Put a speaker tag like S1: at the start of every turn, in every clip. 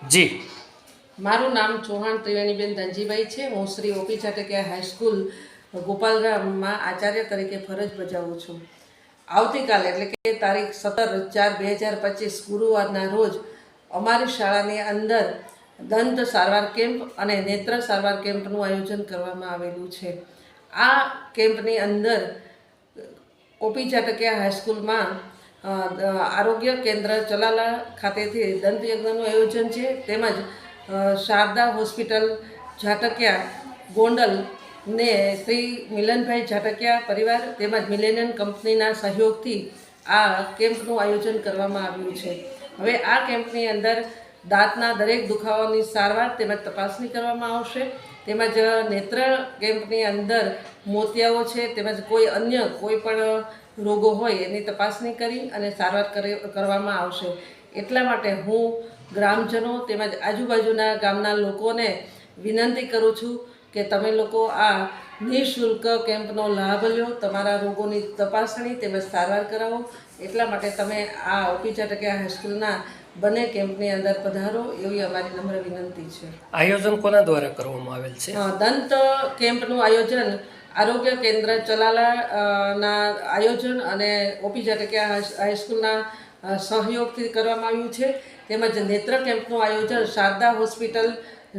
S1: જી,
S2: મારું નામ ચૌહાણ ત્રિવેણીબેન ધનજીભાઈ છે। હું શ્રી ઓપી ચાટકિયા હાઈસ્કૂલ ગોપાલરામમાં આચાર્ય તરીકે ફરજ બજાવું છું। આવતીકાલે એટલે કે તારીખ 17/4/2025 ગુરુવારના રોજ અમારી શાળાની અંદર દંત સારવાર કેમ્પ અને નેત્ર સારવાર કેમ્પનું આયોજન કરવામાં આવેલું છે। આ કેમ્પની અંદર ઓપી ચાટકિયા હાઈસ્કૂલમાં આરોગ્ય કેન્દ્ર ચલાલા ખાતેથી દંતયજ્ઞનું આયોજન છે, તેમજ શારદા હોસ્પિટલ ઝાટકિયા ગોંડલ ને શ્રી મિલનભાઈ ઝાટકિયા પરિવાર તેમજ મિલેનિયમ કંપનીના સહયોગથી આ કેમ્પનું આયોજન કરવામાં આવ્યું છે। હવે આ કેમ્પની અંદર દાંતના દરેક દુખાવાની સારવાર તેમજ તપાસણી કરવામાં આવશે, તેમજ નેત્ર કેમ્પની અંદર મોતિયાઓ છે તેમજ કોઈ અન્ય કોઈ પણ રોગો હોય એની તપાસણી કરી અને સારવાર કરવામાં આવશે। એટલા માટે હું ગ્રામજનો તેમજ આજુબાજુના ગામના લોકોને વિનંતી કરું છું કે તમે લોકો આ નિઃશુલ્ક કેમ્પનો લાભ લો, તમારા રોગોની તપાસણી તેમજ સારવાર કરાવો। એટલા માટે તમે આ ઓપી ચાટકિયા હાઈસ્કૂલના બંને કેમ્પની અંદર પધારો એવી અમારી નમ્ર વિનંતી છે।
S1: આયોજન કોના દ્વારા કરવામાં આવેલ છે?
S2: દંત કેમ્પનું આયોજન આરોગ્ય કેન્દ્ર ચલાલા ના આયોજન અને ઓપી ચાટકિયા હાઈસ્કૂલના સહયોગથી કરવામાં આવ્યું છે, તેમજ નેત્ર કેમ્પનું આયોજન શારદા હોસ્પિટલ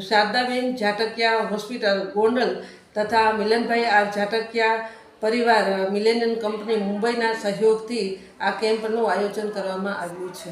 S2: શારદાબેન ઝાટકિયા હોસ્પિટલ ગોંડલ તથા મિલનભાઈ આર ઝાટકિયા પરિવાર મિલેનિયમ કંપની મુંબઈના સહયોગથી આ કેમ્પનું આયોજન કરવામાં આવ્યું છે।